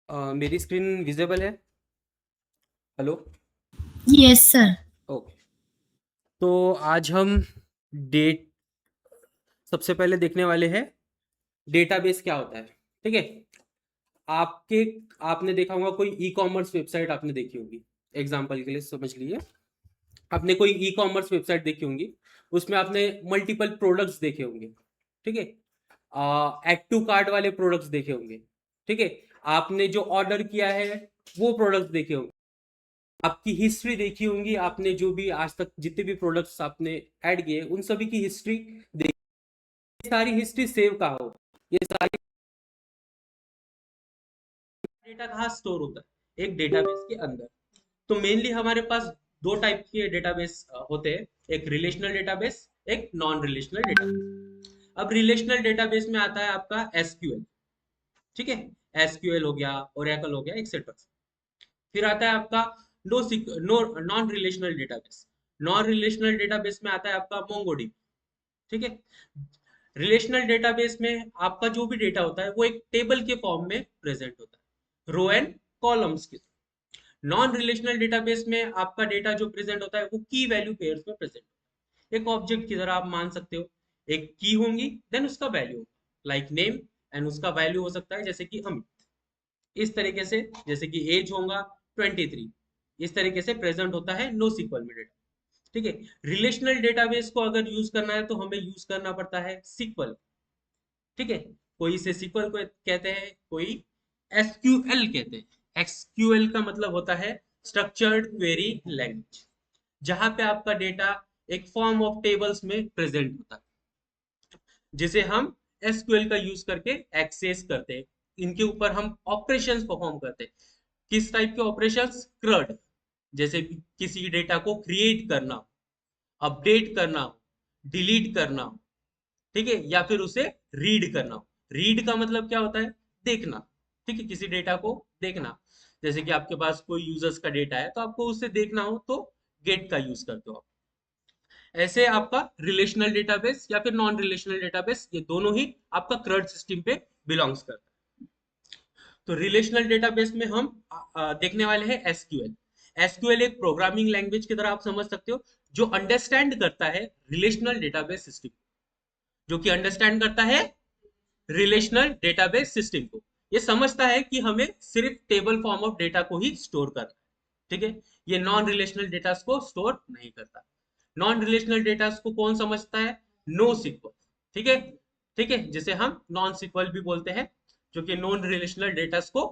मेरी screen visible है? Hello. Yes sir. Okay. तो आज हम डेट सबसे पहले देखने वाले हैं डेटाबेस क्या होता है। ठीक है। आपके आपने देखा होगा कोई ई कॉमर्स वेबसाइट आपने देखी होगी। एग्जाम्पल के लिए समझ लीजिए, आपने कोई ई कॉमर्स वेबसाइट देखी होंगी, उसमें आपने मल्टीपल प्रोडक्ट्स देखे होंगे। ठीक है। एड टू कार्ट वाले प्रोडक्ट्स देखे होंगे। ठीक है। आपने जो ऑर्डर किया है वो प्रोडक्ट्स देखे होंगे। आपकी हिस्ट्री देखी होंगी, आपने जो भी आज तक जितने भी प्रोडक्ट्स आपने ऐड किए उन सभी की हिस्ट्री देखी। सारी हिस्ट्री सेव कहाँ हो, ये सारी डेटा कहाँ स्टोर होता है? एक डेटाबेस के अंदर। तो मेनली हमारे पास दो टाइप के डेटाबेस होते हैं, एक रिलेशनल डेटाबेस, एक नॉन रिलेशनल डेटाबेस। अब रिलेशनल डेटाबेस में आता है आपका एसक्यूएल। ठीक है। एसक्यूएल हो गया, ओरेकल हो गया, एक्सेट्रा। फिर आता है आपका no non relational database. Non relational database में आता है आपका मोंगोडीबी। ठीक है। रिलेशनल डेटाबेस में आपका जो भी डेटा होता है वो एक टेबल के फॉर्म में प्रेजेंट होता है, रो एंड कॉलम्स के। नॉन रिलेशनल डेटाबेस में आपका डेटा जो प्रेजेंट होता है वो की वैल्यू पेयर्स में प्रेजेंट होता है। एक ऑब्जेक्ट की तरह आप मान सकते हो, एक की होंगी, देन उसका वैल्यू होगा लाइक नेम, एंड उसका वैल्यू हो सकता है जैसे कि अमित। इस तरीके से जैसे कि एज होगा 23, इस तरीके से प्रेजेंट होता है नो सीक्वल में डेटा। ठीक है। रिलेशनल डेटाबेस को अगर यूज करना है तो हमें यूज करना पड़ता है सीक्वल। ठीक है। कोई इसे सीक्वल को कहते हैं, कोई एसक्यूएल कहते हैं। एसक्यूएल का मतलब होता है स्ट्रक्चर्ड क्वेरी लैंग्वेज, जहां पे आपका डेटा एक फॉर्म ऑफ टेबल्स में प्रेजेंट होता है, जिसे हम एसक्यूएल का यूज करके एक्सेस करते हैं। इनके ऊपर हम ऑपरेशंस परफॉर्म करते हैं। किस टाइप के ऑपरेशंस? क्रड, जैसे किसी डेटा को क्रिएट करना, अपडेट करना, डिलीट करना। ठीक है। या फिर उसे रीड करना। रीड का मतलब क्या होता है? देखना। ठीक है। किसी डेटा को देखना, जैसे कि आपके पास कोई यूजर्स का डेटा है तो आपको उसे देखना हो तो गेट का यूज करते हो आप। ऐसे आपका रिलेशनल डेटाबेस या फिर नॉन रिलेशनल डेटाबेस, ये दोनों ही आपका क्रड सिस्टम पे बिलोंग्स करता है। तो रिलेशनल डेटाबेस में हम देखने वाले हैं एसक्यूएल। एसक्यूएल एक प्रोग्रामिंग लैंग्वेज की तरह आप समझ सकते हो, जो अंडरस्टैंड करता है रिलेशनल डेटाबेस सिस्टम, जो कि अंडरस्टैंड करता है रिलेशनल डेटाबेस सिस्टम को। ये समझता है कि हमें सिर्फ टेबल फॉर्म ऑफ डेटा को ही स्टोर करना है। ठीक है। ये नॉन रिलेशनल डेटा को स्टोर नहीं करता। नॉन रिलेशनल डेटा को कौन समझता है? No sequel. ठीक है। ठीक है, जिसे हम नॉन सिक्वल भी बोलते हैं, जो कि नॉन रिलेशनल डेटा को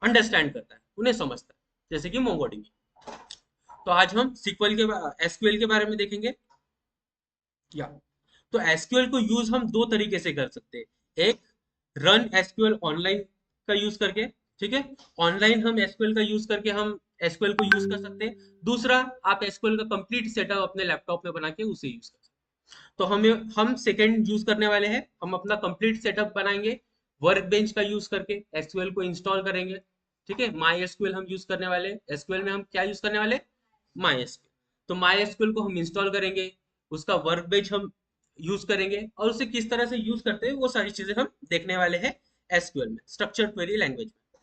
अंडरस्टैंड करता है, उन्हें समझता है, जैसे कि मोंगोडीबी। तो आज हम सिक्वल के एसक्यूएल के बारे में देखेंगे। या तो एसक्यूएल को यूज हम दो तरीके से कर सकते हैं। एक, रन एसक्यूएल ऑनलाइन का यूज करके। ठीक है। ऑनलाइन हम एसक्यूएल का यूज करके हम एसक्यूएल को यूज कर सकते हैं। दूसरा, आप एसक्यूएल का कंप्लीट सेटअप अपने लैपटॉप में बना के उसे यूज कर सकते हैं। तो हम सेकंड यूज करने वाले हैं, हम अपना कंप्लीट सेटअप बनाएंगे वर्क बेंच का यूज करके, एसक्यूएल को इंस्टॉल करेंगे। ठीक है। माई एसक्यूएल हम यूज करने वाले, एसक्यूएल में हम क्या यूज करने वाले? My SQL. तो माई एसक्यूएल को हम इंस्टॉल करेंगे, उसका वर्क बेंच हम यूज करेंगे और उसे किस तरह से यूज करते हैं वो सारी चीजें हम देखने वाले हैं एसक्यूएल में, स्ट्रक्चर क्वेरी लैंग्वेज में।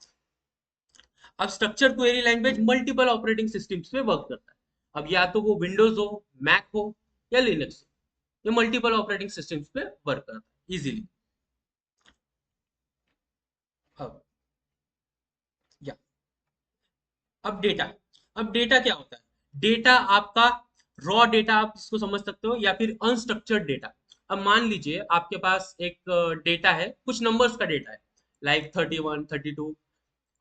अब structure query language multiple operating systems पे वर्क करता है। अब या तो वो विंडोज हो, मैक हो या लिनक्स हो, ये मल्टीपल ऑपरेटिंग सिस्टम्स पे वर्क करता है इजीली। अब या अब डेटा, अब डेटा क्या होता है? डेटा आपका रॉ डेटा आप इसको समझ सकते हो या फिर अनस्ट्रक्चर्ड डेटा। अब मान लीजिए आपके पास एक डेटा है, कुछ नंबर्स का डेटा है, लाइक 31, 32,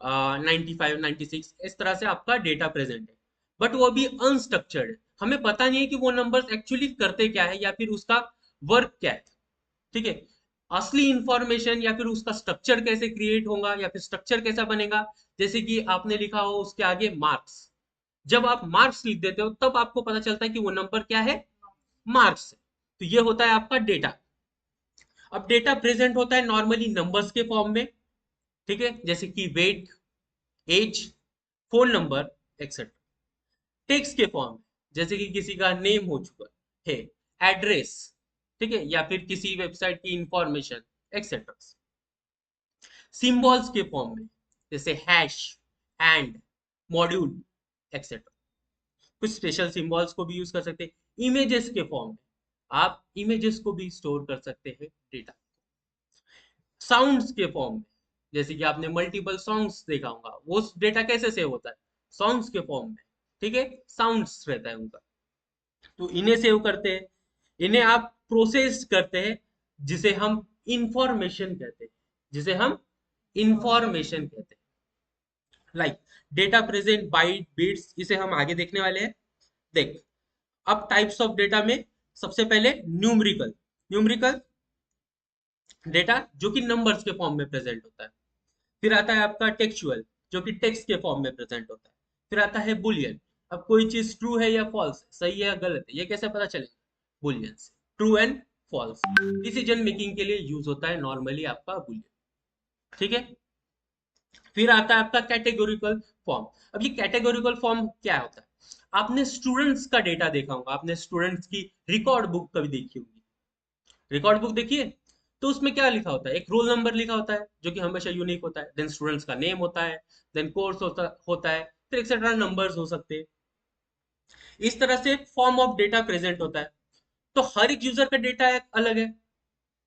95, 96, इस तरह से आपका डेटा प्रेजेंट है, बट वो अभी अनस्ट्रक्चर्ड है। हमें पता नहीं है कि वो नंबर्स एक्चुअली करते क्या है या फिर उसका वर्क क्या है। ठीक है, असली इंफॉर्मेशन या फिर उसका स्ट्रक्चर कैसे क्रिएट होगा या फिर स्ट्रक्चर कैसा बनेगा, जैसे कि आपने लिखा हो उसके आगे मार्क्स। जब आप मार्क्स लिख देते हो तब आपको पता चलता है कि वो नंबर क्या है, मार्क्स है। तो ये होता है आपका डेटा। अब डेटा प्रेजेंट होता है नॉर्मली नंबर्स के फॉर्म में, ठीक है, जैसे कि weight, age, phone number etcetera. Text के फॉर्म में, जैसे कि किसी का नेम हो चुका है, एड्रेस, ठीक है, या फिर किसी वेबसाइट की इंफॉर्मेशन एक्सेट्रा। सिंबल्स के फॉर्म में, जैसे हैश, एंड, मॉड्यूल एक्सेट्रा। कुछ स्पेशल सिंबल्स को भी यूज कर सकते हैं। इमेजेस के फॉर्म में आप इमेजेस को भी स्टोर कर सकते हैं डेटा। साउंड्स के फॉर्म में, जैसे कि आपने मल्टीपल सॉन्ग्स देखा होगा, वो डेटा कैसे सेव होता है, सॉन्ग्स के फॉर्म में, ठीक है, साउंड्स रहता है उनका। तो इन्हें सेव करते हैं, इन्हें आप प्रोसेस करते हैं, जिसे हम इंफॉर्मेशन कहते हैं, जिसे हम इंफॉर्मेशन कहते हैं। Like data present byte bits, इसे हम आगे देखने वाले हैं। देख, अब टाइप्स ऑफ डेटा में सबसे पहले न्यूमरिकल, न्यूमरिकल डेटा जो कि नंबर्स के फॉर्म में प्रेजेंट होता है। फिर आता है आपका टेक्सचुअल, जो कि टेक्स्ट के फॉर्म में प्रेजेंट होता है। फिर आता है बुलियन, अब कोई चीज ट्रू है या फॉल्स, सही है या गलत है, ये कैसे पता चलेगा, बुलियन से, true and false. Decision making के लिए यूज होता है नॉर्मली आपका बुलियन, ठीक है। फिर आता है आपका कैटेगोरिकल फॉर्म। अब ये कैटेगोरिकल फॉर्म क्या होता है? आपने स्टूडेंट्स का डेटा देखा होगा, आपने स्टूडेंट्स की रिकॉर्ड बुक कभी देखी होगी, रिकॉर्ड बुक देखिए, तो उसमें क्या लिखा होता है, एक रोल नंबर लिखा होता है जो कि हमेशा यूनिक होता है, देन स्टूडेंट्स का नेम होता है, देन कोर्स होता है, फिर एक्सेट्रा नंबर्स हो सकते हैं। इस तरह से फॉर्म ऑफ डेटा प्रेजेंट होता है। तो हर एक यूजर का डेटा अलग है,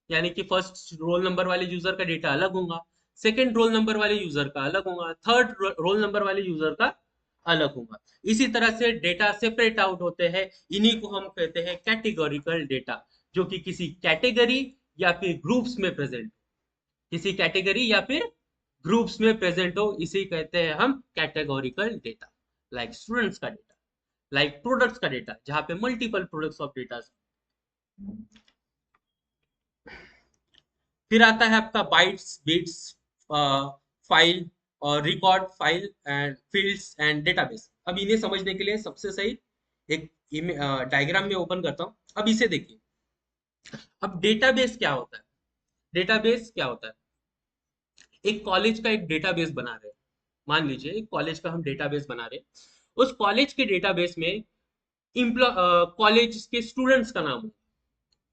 यानी कि फर्स्ट रोल नंबर वाले यूजर का डेटा अलग होगा, सेकंड रोल नंबर वाले यूजर का अलग होगा, थर्ड रोल नंबर वाले यूजर का अलग होगा। इसी तरह से डेटा सेपरेट आउट होते हैं, इन्हीं को हम कहते हैं कैटेगोरिकल डेटा, जो कि किसी कैटेगरी या फिर ग्रुप्स में प्रेजेंट, किसी कैटेगरी या फिर ग्रुप्स में प्रेजेंट हो, इसे कहते हैं हम कैटेगोरिकल डेटा। लाइक स्टूडेंट्स का डेटा, लाइक प्रोडक्ट्स का डेटा, जहां पे मल्टीपल प्रोडक्ट्स ऑफ डेटा। फिर आता है आपका बाइट्स, बिट्स, फाइल और record, file and fields and database. अब इन्हें समझने के लिए सबसे सही एक डायग्राम में ओपन करता हूं। अब इसे देखिए, अब डेटाबेस क्या होता है? डेटाबेस क्या होता है? एक कॉलेज का एक डेटाबेस बना रहे हैं, मान लीजिए एक कॉलेज का हम डेटाबेस बना रहे हैं। उस कॉलेज के डेटाबेस में कॉलेज के स्टूडेंट्स का नाम हो,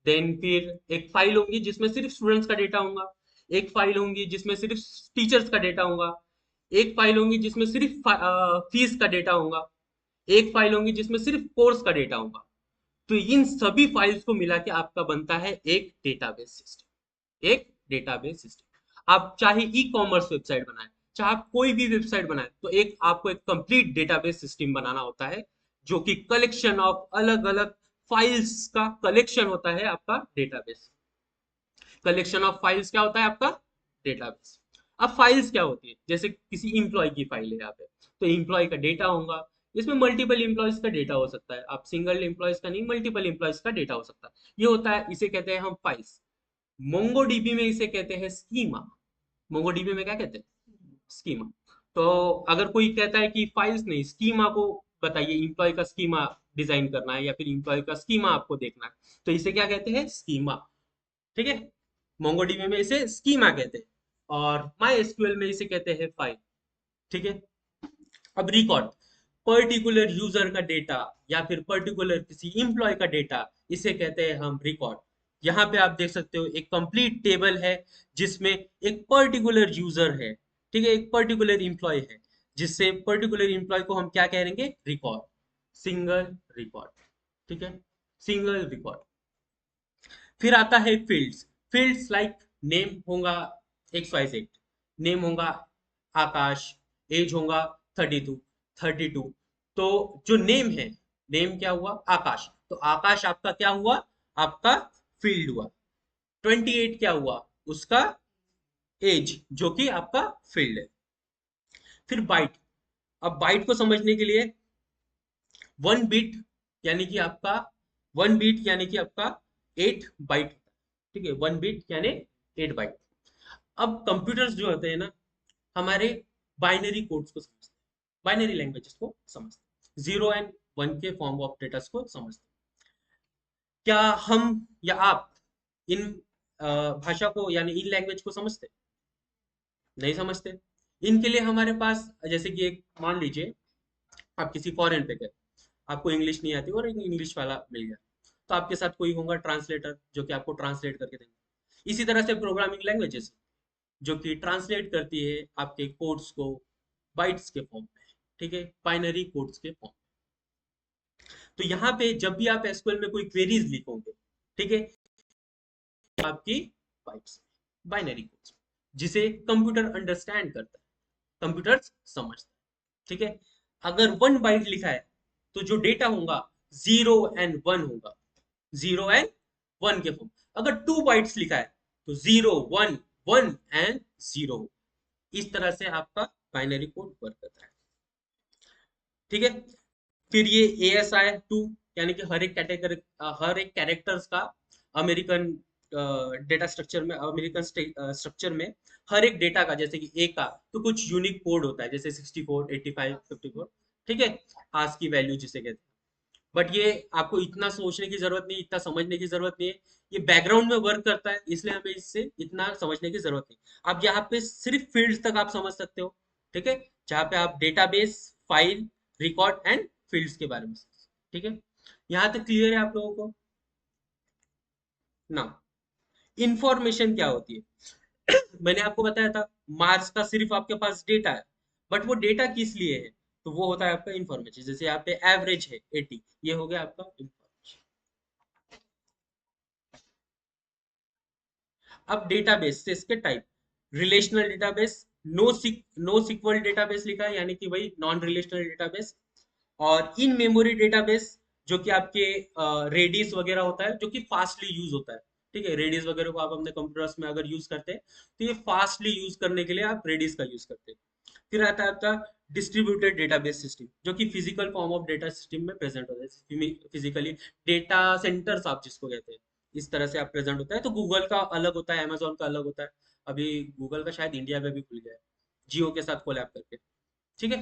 देन फिर एक फाइल होगी जिसमें सिर्फ स्टूडेंट्स का डेटा होगा, एक फाइल होगी जिसमें सिर्फ टीचर्स का डेटा होगा, एक फाइल होगी जिसमें सिर्फ फीस का डेटा होगा, एक फाइल होगी जिसमें सिर्फ कोर्स का डेटा होगा। तो इन सभी फाइल्स को मिला के आपका बनता है एक डेटाबेस सिस्टम, एक डेटाबेस सिस्टम। आप चाहे ई कॉमर्स वेबसाइट बनाए, चाहे आप कोई भी वेबसाइट बनाए, तो एक आपको एक कंप्लीट डेटाबेस सिस्टम बनाना होता है, जो कि कलेक्शन ऑफ अलग अलग फाइल्स का कलेक्शन होता है आपका डेटाबेस। कलेक्शन ऑफ फाइल्स क्या होता है आपका डेटाबेस। अब फाइल्स क्या होती है, जैसे किसी इंप्लॉय की फाइल है यहाँ पे, तो इंप्लॉय का डेटा होगा, इसमें मल्टीपल इंप्लॉयज का डेटा हो सकता है, आप सिंगल इंप्लॉयज का नहीं, मल्टीपल इंप्लॉयज का डेटा हो सकता है, ये होता है, इसे कहते हैं हम फाइल्स। मोंगोडीबी में इसे कहते हैं स्कीमा। मोंगोडीबी में क्या कहते हैं, स्कीमा। तो अगर कोई कहता है कि फाइल्स नहीं, स्कीमा को बताइए, इंप्लॉय का स्कीमा डिजाइन करना है या फिर इंप्लॉय का स्कीमा आपको देखना है, तो इसे क्या कहते हैं, स्कीमा, ठीक है। मोंगोडीबी में इसे स्कीमा कहते हैं और माई एसक्यूएल में इसे कहते हैं फाइल, ठीक है। अब रिकॉर्ड, पर्टिकुलर यूजर का डेटा या फिर पर्टिकुलर किसी इंप्लॉय का डेटा, इसे कहते हैं हम रिकॉर्ड। यहाँ पे आप देख सकते हो एक कंप्लीट टेबल है जिसमें एक पर्टिकुलर यूजर है, ठीक है, एक पर्टिकुलर इंप्लॉय है, जिससे पर्टिकुलर इंप्लॉय को हम क्या कहेंगे, रिकॉर्ड, सिंगल रिकॉर्ड, ठीक है, सिंगल रिकॉर्ड। फिर आता है फील्ड्स। फील्ड्स लाइक नेम होगा XYZ, नेम होगा आकाश, एज होगा 32, तो जो नेम है, नेम क्या हुआ, आकाश, तो आकाश आपका क्या हुआ, आपका फील्ड हुआ। 28 क्या हुआ, उसका एज, जो कि आपका फील्ड है। फिर बाइट। अब बाइट को समझने के लिए 1 बीट यानी कि आपका 1 बीट यानी कि आपका 8 बाइट, ठीक है, 1 बीट यानी 8 बाइट। अब कंप्यूटर्स जो होते हैं ना, हमारे बाइनरी कोड्स को समझते हैं, बाइनरी लैंग्वेजेस को समझते हैं, 0 एंड 1 के फॉर्म ऑफ डेटा को समझते हैं। क्या हम या आप इन भाषा को यानी इन लैंग्वेज को समझते हैं? नहीं समझते। इनके लिए हमारे पास, जैसे कि एक मान लीजिए आप किसी फॉरेन पे गए, आपको इंग्लिश नहीं आती और एक इंग्लिश वाला मिल गया, तो आपके साथ कोई होगा ट्रांसलेटर जो कि आपको ट्रांसलेट करके देंगे। इसी तरह से प्रोग्रामिंग लैंग्वेजेस जो कि ट्रांसलेट करती है आपके कोड्स को बाइट्स के फॉर्म में, ठीक है, बाइनरी कोड्स के फॉर्म। तो यहाँ पे जब भी आप एसक्यूएल में कोई क्वेरीज लिखोगे, ठीक है, आपकी बाइट्स, बाइनरी कोड्स, जिसे कंप्यूटर अंडरस्टैंड करता है, कंप्यूटर समझता है, ठीक है। अगर 1 बाइट लिखा है तो जो डेटा होगा 0 एंड 1 होगा, 0 एंड 1 के फॉर्म। अगर 2 बाइट्स लिखा है तो 0 1 1 एंड 0। इस तरह से आपका बाइनरी कोड वर्क करता है, ठीक है। फिर ये ASI2 यानी कि हर एक कैटेगरी, हर एक कैरेक्टर्स का अमेरिकन डेटा स्ट्रक्चर में, अमेरिकन स्ट्रक्चर में हर एक डेटा का, जैसे कि ए का तो कुछ यूनिक कोड होता है, जैसे 64 85 54, ठीक है, आज की वैल्यू जिसे कहते हैं। बट ये आपको इतना सोचने की जरूरत नहीं, इतना समझने की जरूरत नहीं है, ये बैकग्राउंड में वर्क करता है, इसलिए हमें इससे इतना समझने की जरूरत नहीं। आप यहाँ पे सिर्फ फील्ड्स तक आप समझ सकते हो, ठीक है, जहाँ पे आप database, file, record and fields के बारे में, ठीक है। यहाँ तक क्लियर है आप लोगों को ना? इंफॉर्मेशन क्या होती है? मैंने आपको बताया था मार्स का सिर्फ आपके पास डेटा है, बट वो डेटा किस लिए है, तो वो होता है आपका इंफॉर्मेशन। जैसे यहाँ पे एवरेज है 80, ये हो गया आपका इंफॉर्मेशन। अब डेटाबेस से इसके type, relational database, no sequel database लिखा है यानी कि वही नॉन रिलेशनल डेटाबेस, और इन मेमोरी डेटाबेस जो कि आपके रेडिस वगैरह होता है, जो कि फास्टली यूज होता है, ठीक है, रेडिस वगैरह को आप अपने कंप्यूटर्स में अगर यूज करते हैं तो ये फास्टली यूज करने के लिए आप रेडिस का यूज करते हैं। फिर आता है आपका डिस्ट्रीब्यूटेड डेटाबेस सिस्टम, जो कि physical form of data system में प्रेजेंट होता है, फिजिकली डेटा सेंटर्स आप जिसको कहते हैं, इस तरह से आप प्रेजेंट होता है। तो गूगल का अलग होता है, अमेजोन का अलग होता है, अभी गूगल का शायद इंडिया में भी खुल गया है जियो के साथ कोलैब करके, ठीक है।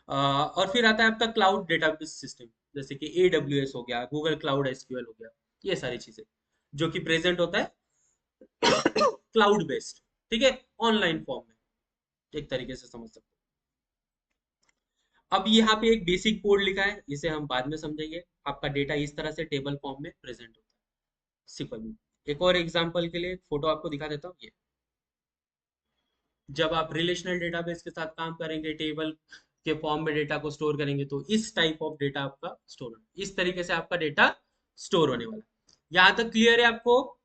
और फिर आता है आपका क्लाउड डेटाबेस सिस्टम, जैसे कि AWS हो गया, गूगल क्लाउड SQL हो गया, ये सारी चीजें जो कि प्रेजेंट होता है क्लाउड बेस्ड, ठीक है, ऑनलाइन फॉर्म में, एक तरीके से समझ सकते हो। अब यहाँ पे एक बेसिक कोड लिखा है, इसे हम बाद में समझेंगे। आपका डेटा इस तरह से टेबल फॉर्म में प्रेजेंट होता है सिक्वल में। एक और एग्जांपल के लिए फोटो आपको दिखा देता हूँ, ये जब आप रिलेशनल डेटाबेस के साथ काम करेंगे, टेबल के फॉर्म में डेटा को स्टोर करेंगे, तो इस टाइप ऑफ डेटा आपका स्टोर होना, इस तरीके से आपका डेटा स्टोर होने वाला है। यहाँ तक क्लियर है आपको?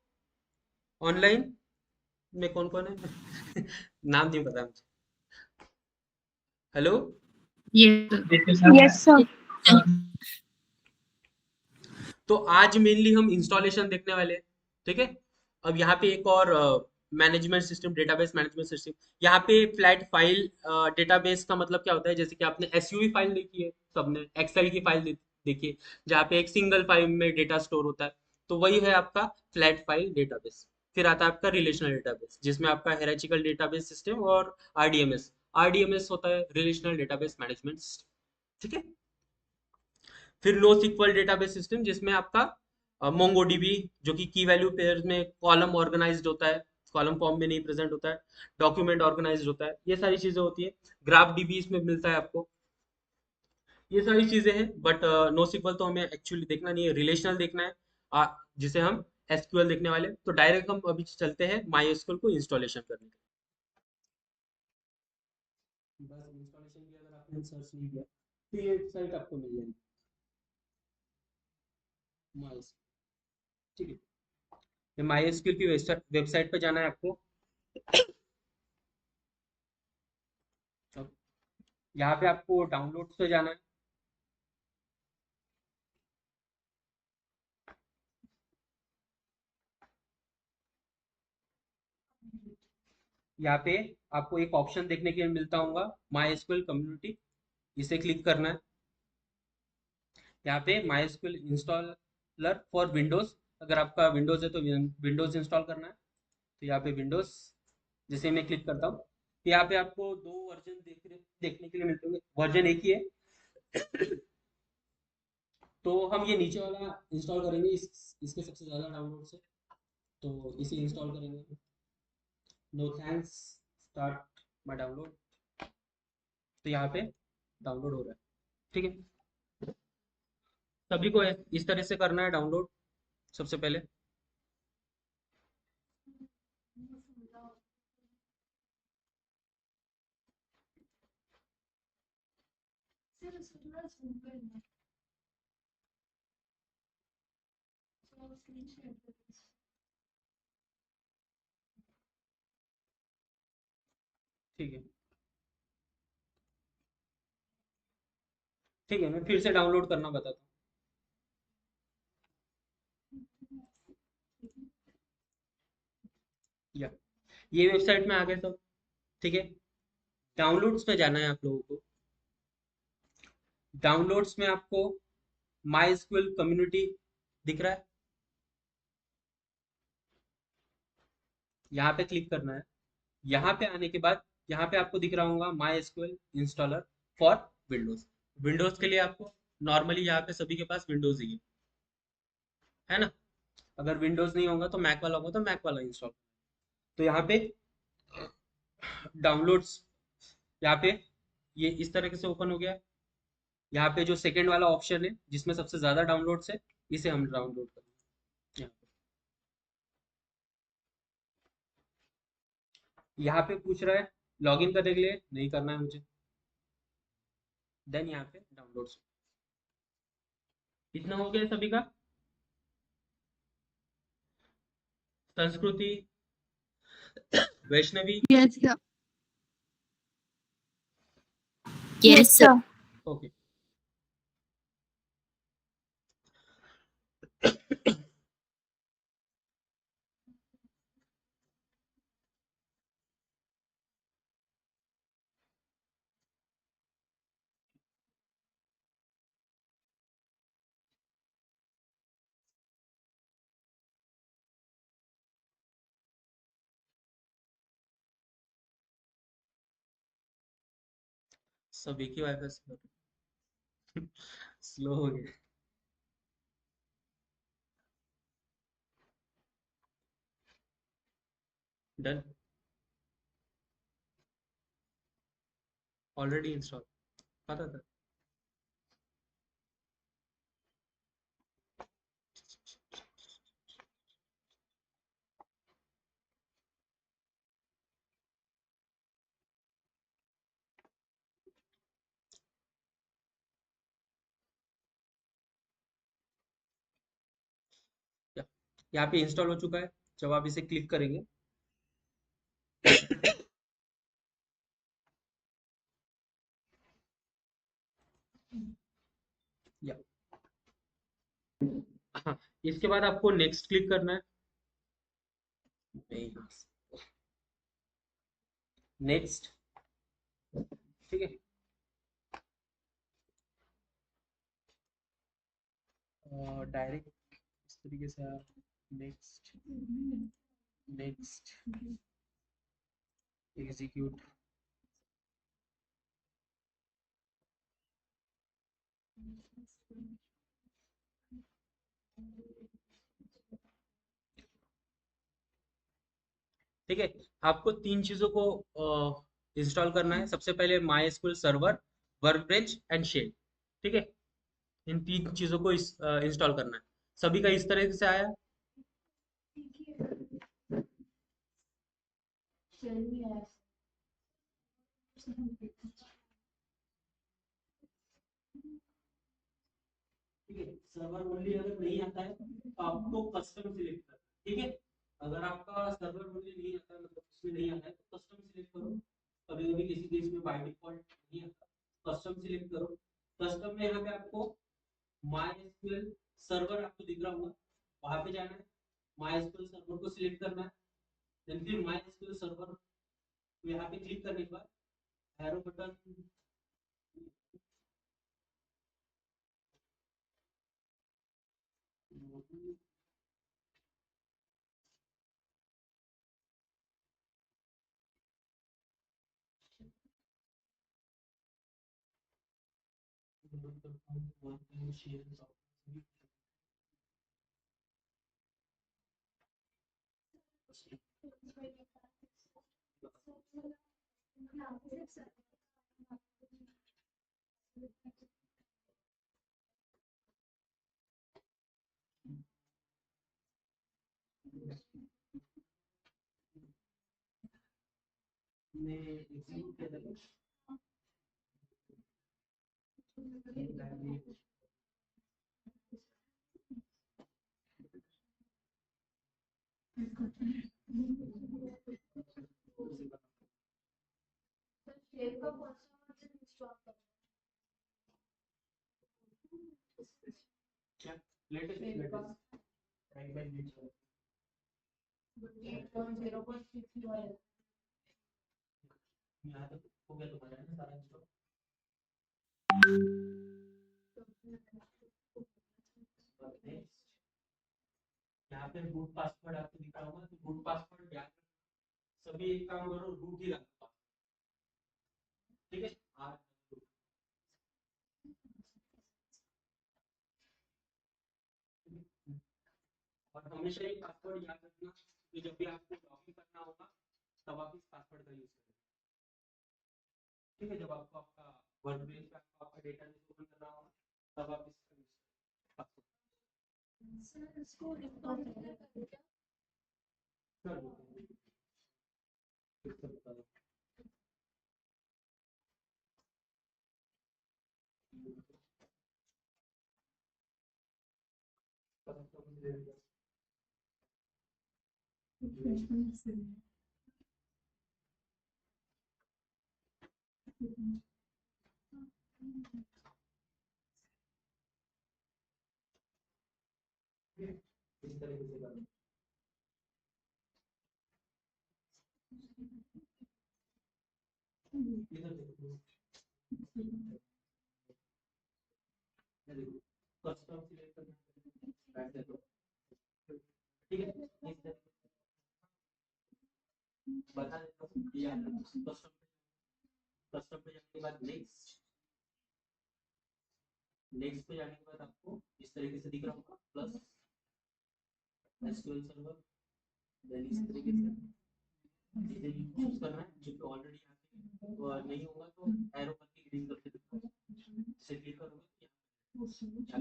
ऑनलाइन में कौन कौन है? नाम नहीं पता मुझे। Hello? Yes, sir. Yes, sir. तो आज मेनली हम इंस्टॉलेशन देखने वाले हैं, ठीक है। अब यहाँ पे एक और management system, database management system. यहाँ पे फ्लैट फाइल डेटाबेस का मतलब क्या होता है, जैसे कि आपने SUV फाइल देखी है, सबने एक्सेल की फाइल देखी है, जहाँ पे एक सिंगल फाइल में डेटा स्टोर होता है, तो वही है आपका फ्लैट फाइल डेटाबेस। फिर आता है आपका रिलेशनल डेटाबेस, जिसमें आपका हायरार्चिकल डेटाबेस सिस्टम और RDMS, RDMS होता है रिलेशनल डेटाबेस मैनेजमेंट सिस्टम, ठीक है। फिर नो सिक्वल डेटाबेस सिस्टम, जिसमें आपका मोंगोडीबी, जो कि की वैल्यू पेयर में कॉलम ऑर्गेनाइज्ड होता है, कॉलम फॉर्म में नहीं प्रेजेंट होता है, डॉक्यूमेंट ऑर्गेनाइज्ड होता है, ये सारी चीजें होती है। ग्राफ डीबी इसमें मिलता है आपको, ये सारी चीजें हैं। बट नो सिक्वल तो हमें एक्चुअली देखना नहीं है, रिलेशनल देखना है। जिसे हम एसक्यूएल देखने वाले हैं। तो डायरेक्ट हम अभी चलते हैं माई एसक्यूएल को इंस्टॉलेशन करने के लिए। बस इंस्टॉलेशन की अगर आपने सर्च नहीं किया तो ये वेबसाइट आपको मिल जाएगी, माई, ठीक है। माई एसक्यूएल की वेबसाइट पे जाना है आपको। अब यहाँ पे आपको डाउनलोड्स पे जाना है। यहाँ पे आपको एक ऑप्शन देखने के लिए मिलता होगा, माई एसक्यूएल कम्युनिटी, इसे क्लिक करना है। यहाँ पे my SQL installer for Windows, अगर आपका विंडोज है तो विंडोज इंस्टॉल करना है। तो यहाँ पे विंडोज जैसे मैं क्लिक करता हूँ, तो यहाँ पे आपको दो वर्जन देखने के लिए मिलते होंगे, वर्जन एक ही है। तो हम ये नीचे वाला इंस्टॉल करेंगे, इसके सबसे ज़्यादा डाउनलोड से, तो इसे इंस्टॉल करेंगे। No thanks, start my download. तो यहाँ पे डाउनलोड हो रहा है, ठीक है। सभी को है इस तरह से करना है डाउनलोड सबसे पहले। ठीक है, ठीक है, मैं फिर से डाउनलोड करना बताता हूँ। या ये वेबसाइट में आ गए सब, ठीक है। डाउनलोड्स में जाना है आप लोगों को। डाउनलोड्स में आपको माई एसक्यूएल कम्युनिटी दिख रहा है, यहाँ पे क्लिक करना है। यहाँ पे आने के बाद यहाँ पे आपको दिख रहा होगा my SQL installer for Windows. Windows के लिए आपको नॉर्मली यहाँ पे सभी के पास विंडोज ही है ना। अगर विंडोज नहीं होगा तो मैक वाला होगा तो मैक वाला इंस्टॉल। तो यहाँ पे डाउनलोड्स, यहाँ पे ये इस तरीके से ओपन हो गया। यहाँ पे जो सेकंड वाला ऑप्शन है जिसमें सबसे ज्यादा डाउनलोड्स है, इसे हम डाउनलोड करेंगे। यहाँ पे पूछ रहा है लॉगिन करने के लिए, नहीं करना है मुझे। देन यहाँ पे डाउनलोड्स, इतना हो गया सभी का। संस्कृति, Vaishnavi, Yes, sir. Yes, sir. Okay. सभी की वाईफाई स्लो हो गया। डन, ऑलरेडी इंस्टॉल, पता था। यहाँ पे इंस्टॉल हो चुका है। जब आप इसे क्लिक करेंगे या हाँ, इसके बाद आपको नेक्स्ट क्लिक करना है। नेक्स्ट, ठीक है। डायरेक्ट इस तरीके से आप नेक्स्ट, नेक्स्ट, एग्जीक्यूट, ठीक है। आपको तीन चीजों को इंस्टॉल करना है। सबसे पहले my SQL server, workbench and shell, ठीक है। इन तीन चीजों को इंस्टॉल करना है। सभी का इस तरह से आया। ठीक है, सर्वर ओनली अगर नहीं आता है तो आपको कस्टम सिलेक्ट करना है। ठीक है, अगर आपका सर्वर ओनली नहीं आता है, मतलब उसमें नहीं आता है, तो कस्टम सिलेक्ट करो। कभी कभी किसी केस में बाय डिफॉल्ट नहीं आता, कस्टम सिलेक्ट करो। कस्टम में यहाँ पे आपको माई एसक्यूएल सर्वर आपको दिख रहा होगा, वहां पे जाना है, माई एसक्यूएल सर्वर को सिलेक्ट करना है। देन फिर माई एसक्यूएल सर्वर यहाँ पे क्लिक करने के बाद एरो बटन में एग्जीक्यूट कर देंगे। क्या लेटेस्ट टाइम बाय बीच यहाँ तक हो गया तुम्हारा है ना सारा इंस्टॉल। यहाँ पे रूट पासवर्ड आपको दिख रहा होगा, तो रूट पासवर्ड याद रखना। सभी एक काम करो, रूट ही रखो। ठीक है, आज और हमेशा ये पासवर्ड याद रखना कि जब भी आपको लॉगिन करना होगा तब आप इस पासवर्ड का यूज करें। ठीक है, जब आपको आपका वर्कबेंच पे आपका डेटा ओपन करना होगा तब आप इसका यूज कर दो। इस तरीके से करना। इधर देखो, ये देखो, कस्टम सिलेक्ट करना, बैठ जाओ। ठीक है, इस तरीके से बता देता हूँ ये कस्टम पे जाने के बाद नेक्स्ट पे जाने के बाद आपको इस तरीके से दिख रहा होगा प्लस एसक्यूएल सर्वर। देन इस तरीके से इसे चूज करना है, जो कि ऑलरेडी यहाँ पे नहीं होगा तो एरो पर क्लिक करके इसे क्लिक करोगे यहाँ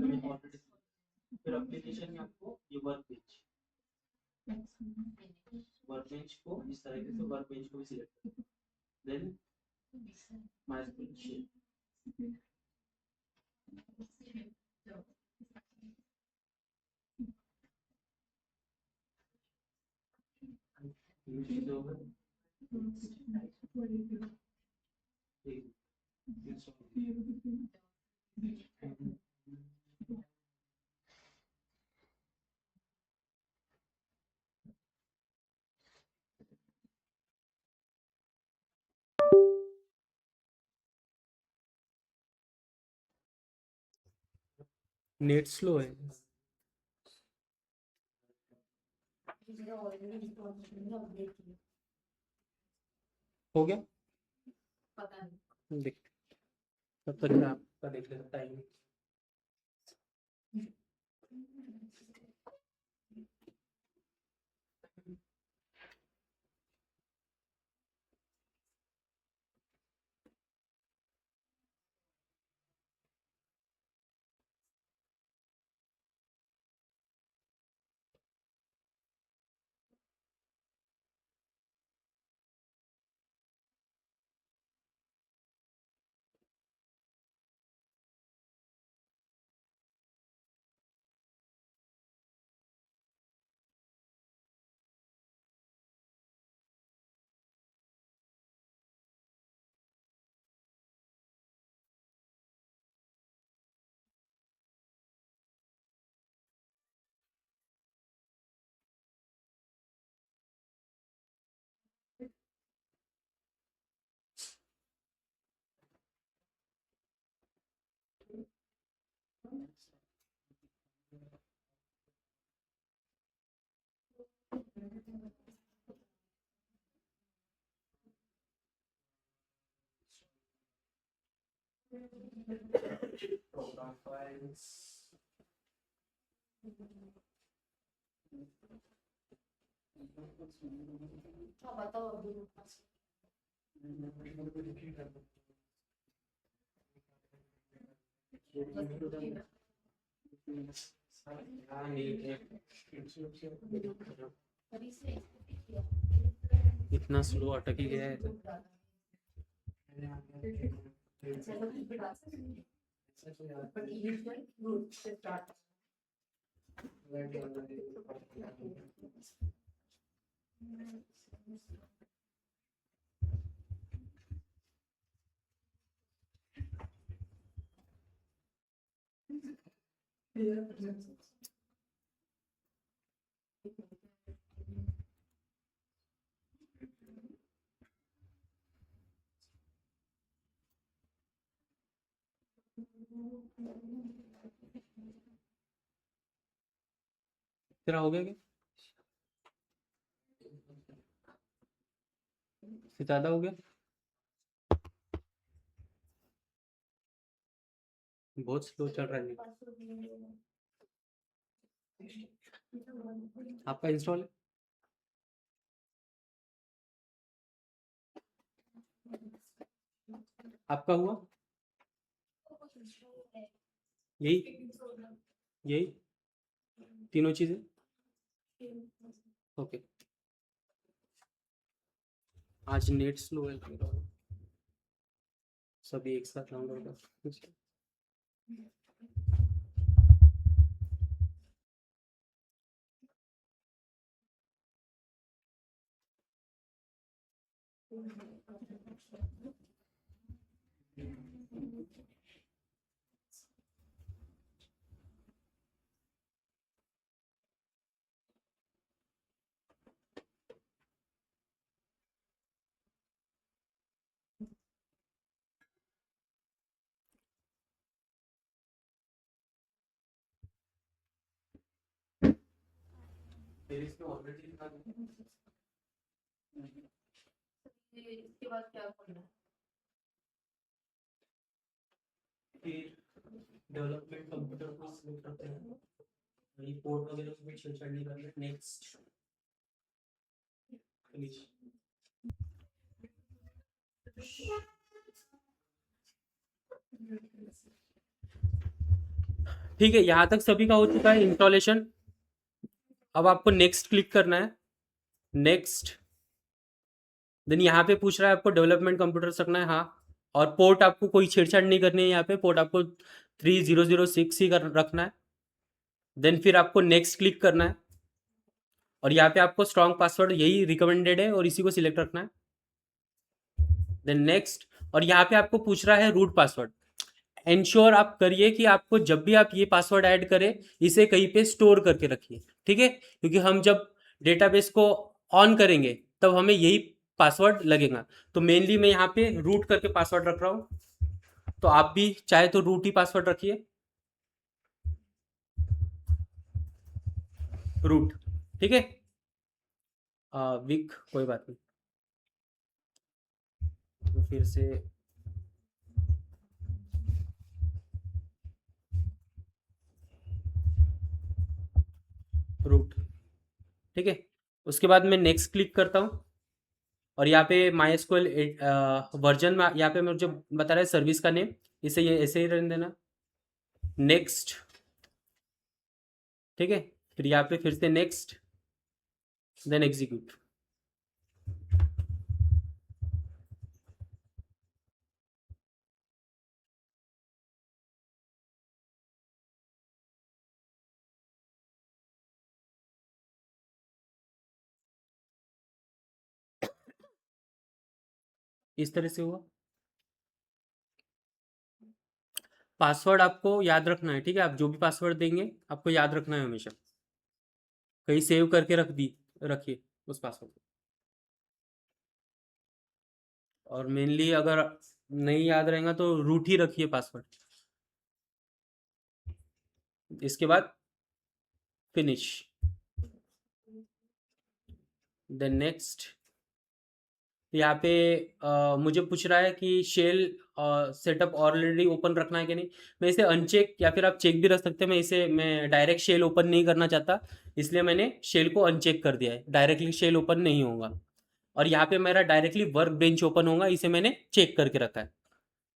पे ऑलरेडी। फिर एप्लीकेशन में आपको ये वर्कबेंच को इस तरीके से वर्कबेंच को भी सिलेक्ट करें। Then MySQL shell net slow है। हो गया, देख तब तक मैं आपका देख लेता टाइम। program files. इतना स्लो अटक ही गया है तेरा हो गया क्या से ज्यादा हो गया बहुत स्लो चल रहा है आपका इंस्टॉल है आपका हुआ यही यही तीनों चीजें ओके आज नेट स्लो है मेरा सभी एक साथ डाउनलोड कर फिर इसमें ऑलरेडी लिखा है इसके बाद क्या करना है? फिर डेवलपमेंट कंप्यूटर को सिलेक्ट करते हैं रिपोर्ट वगैरह में छेड़छाड़ नहीं करना नेक्स्ट फिनिश ठीक है यहाँ तक सभी का हो चुका है इंस्टॉलेशन अब आपको नेक्स्ट क्लिक करना है नेक्स्ट देन यहाँ पे पूछ रहा है आपको डेवलपमेंट कंप्यूटर रखना है हाँ और पोर्ट आपको कोई छेड़छाड़ नहीं करनी है यहाँ पे पोर्ट आपको 3006 ही रखना है देन फिर आपको नेक्स्ट क्लिक करना है और यहाँ पे आपको स्ट्रॉन्ग पासवर्ड यही रिकमेंडेड है और इसी को सिलेक्ट रखना है देन नेक्स्ट और यहाँ पे आपको पूछ रहा है रूट पासवर्ड इंश्योर आप करिए कि आपको जब भी आप ये पासवर्ड ऐड करें इसे कहीं पे स्टोर करके रखिए ठीक है क्योंकि हम जब डेटाबेस को ऑन करेंगे तब हमें यही पासवर्ड लगेगा तो मेनली मैं यहाँ पे रूट करके पासवर्ड रख रहा हूँ तो आप भी चाहे तो रूट ही पासवर्ड रखिए रूट ठीक है विक कोई बात नहीं तो फिर से रूट ठीक है उसके बाद मैं नेक्स्ट क्लिक करता हूँ और यहाँ पे माई एसक्यूएल वर्जन में यहाँ पे मुझे बता रहा है सर्विस का नेम इसे ये ऐसे ही रहने देना नेक्स्ट ठीक है फिर यहाँ पे फिर से नेक्स्ट देन एग्जीक्यूट इस तरह से हुआ पासवर्ड आपको याद रखना है ठीक है आप जो भी पासवर्ड देंगे आपको याद रखना है हमेशा कहीं सेव करके रखिए उस पासवर्ड को और मेनली अगर नहीं याद रहेगा तो रूट ही रखिए पासवर्ड इसके बाद फिनिश देन नेक्स्ट तो यहाँ पे मुझे पूछ रहा है कि शेल सेटअप ऑलरेडी ओपन रखना है कि नहीं। मैं इसे अनचेक या फिर आप चेक भी रख सकते हैं। मैं डायरेक्ट शेल ओपन नहीं करना चाहता, इसलिए मैंने शेल को अनचेक कर दिया है। डायरेक्टली शेल ओपन नहीं होगा। और यहाँ पे मेरा डायरेक्टली वर्क बेंच ओपन होगा, इसे मैंने चेक करके रखा है।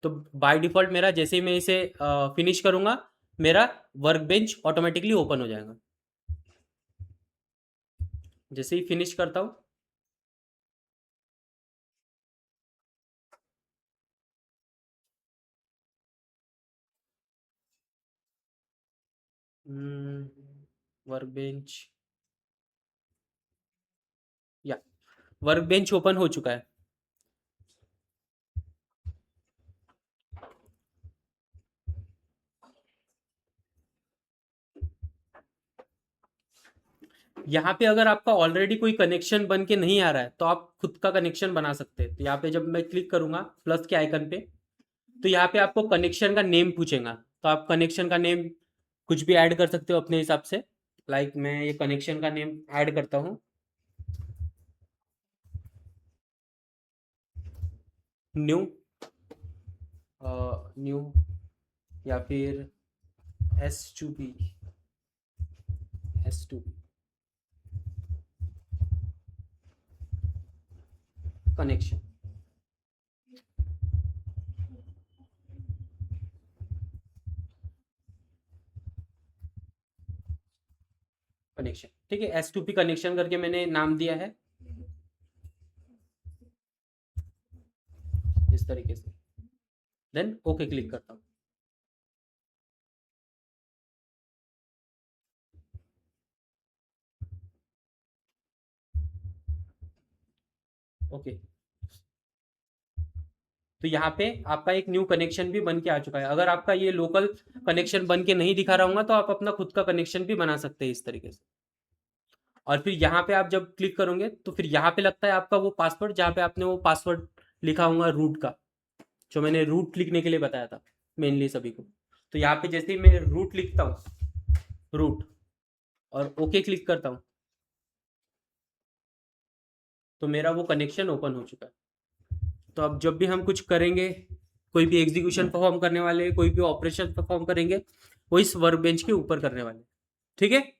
तो बाय डिफ़ॉल्ट मेरा जैसे ही मैं इसे फिनिश करूँगा, मेरा वर्क बेंच ऑटोमेटिकली ओपन हो जाएगा। जैसे ही फिनिश करता हूँ, वर्क बेंच, या वर्क बेंच ओपन हो चुका है। यहाँ पे अगर आपका ऑलरेडी कोई कनेक्शन बन के नहीं आ रहा है, तो आप खुद का कनेक्शन बना सकते हैं। तो यहाँ पे जब मैं क्लिक करूंगा प्लस के आइकन पे, तो यहाँ पे आपको कनेक्शन का नेम पूछेगा। तो आप कनेक्शन का नेम कुछ भी ऐड कर सकते हो अपने हिसाब से। लाइक मैं ये कनेक्शन का नेम ऐड करता हूँ, न्यू, न्यू, या फिर S2B, S2B कनेक्शन। कनेक्शन ठीक है, S2P कनेक्शन करके मैंने नाम दिया है इस तरीके से। देन ओके क्लिक करता हूँ। ओके, तो यहाँ पे आपका एक न्यू कनेक्शन भी बन के आ चुका है। अगर आपका ये लोकल कनेक्शन बन के नहीं दिखा रहा होगा, तो आप अपना खुद का कनेक्शन भी बना सकते हैं इस तरीके से। और फिर यहाँ पे आप जब क्लिक करोगे, तो फिर यहाँ पे लगता है आपका वो पासवर्ड, जहाँ पे आपने वो पासवर्ड लिखा होगा रूट का, जो मैंने रूट लिखने के लिए बताया था मेनली सभी को। तो यहाँ पे जैसे ही मैं रूट लिखता हूँ, रूट, और ओके क्लिक करता हूँ, तो मेरा वो कनेक्शन ओपन हो चुका है। तो अब जब भी हम कुछ करेंगे, कोई भी एग्जीक्यूशन परफॉर्म करने वाले, कोई भी ऑपरेशन परफॉर्म करेंगे, वो इस वर्क बेंच के ऊपर करने वाले। ठीक है।